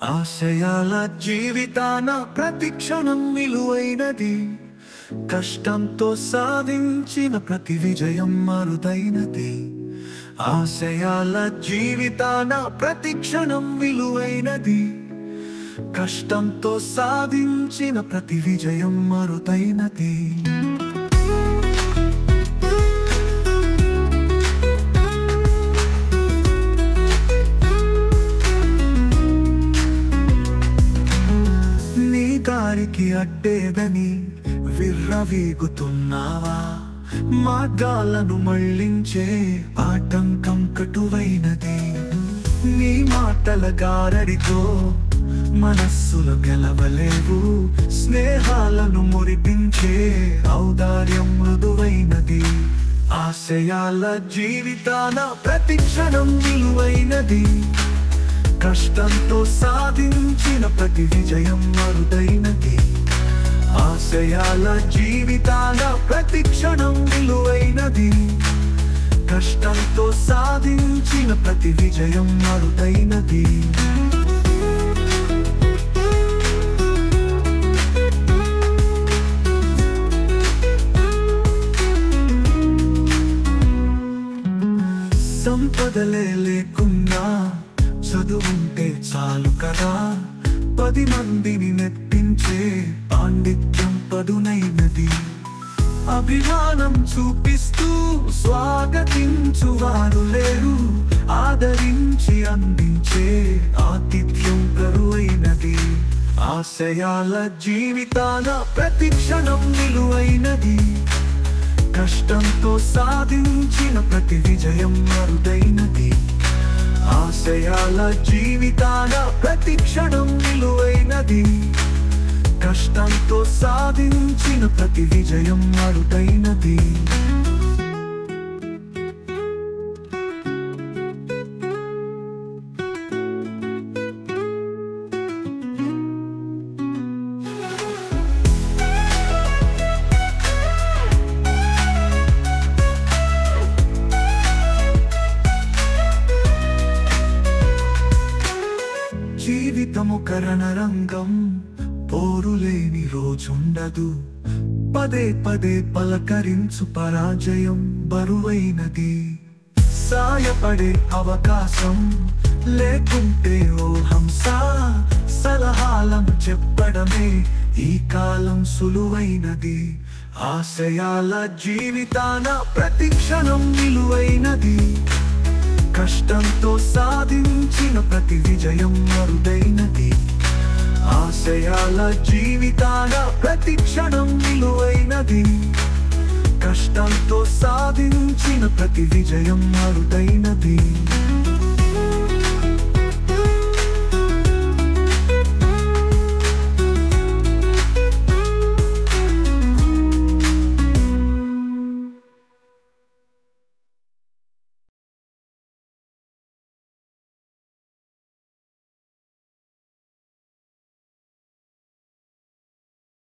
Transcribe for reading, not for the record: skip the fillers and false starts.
ఆశయాల జీవితాన ప్రతి క్షణం విలువైనది. కష్టంతో సాధించిన ప్రతి విజయం అరుదైనది. ఆశయాల జీవితాన ప్రతి క్షణం విలువైనది. కష్టంతో సాధించిన ప్రతి విజయం అరుదైనది. దారికి అడ్డేదని విర్రవీగుతున్నావా? మార్గాలను మళ్ళించే ఆటంకం కటువైనది. నీ మాటల గారడితో మనస్సులు గెలవలేవు. స్నేహాలను మురిపించే ఔదార్యం మృదువైనది. ఆశయాల జీవితాన ప్రతి క్షణం విలువైనది. కష్టంతో సాధించిన ప్రతి విజయం అరుదైనది. ఆశయాల జీవితాన ప్రతి క్షణం విలువైనది. కష్టంతో సాధించిన ప్రతి విజయం అరుదైనది. సంపదలే లేకున్నా చదువుంటే చాలు కదా. 10 మందిని మెప్పించే పాండిత్యం పదునైనది. అభిమానం చూపిస్తూ స్వాగతించువారు లేరు. ఆదరించి అందించే ఆతిథ్యం కరువైనది. ఆశయాల జీవితాన ప్రతి క్షణం విలువైనది. కష్టంతో సాధించిన ప్రతి విజయం అరుదైనది. ఆశయాల జీవితాన ప్రతి క్షణం విలువైనది. కష్టంతో సాధించిన ప్రతి విజయం అరుదైనది. జీవితము కరణరంగం, పోరులేని రోజుండదు. పదే పదే పలకరించు పరాజయం బరువైనది. సాయపడే అవకాశం లేకుంటే ఓ హంస. సలహాలను చెప్పడమే ఈ కాలం సులువైనది. ఆశయాల జీవితాన ప్రతి క్షణం విలువైనది. కష్టంతో సాధించిన ప్రతి విజయం అరుదైనది. ఆశయాల జీవితాన ప్రతి క్షణం విలువైనది. కష్టంతో సాధించిన ప్రతి విజయం అరుదైనది.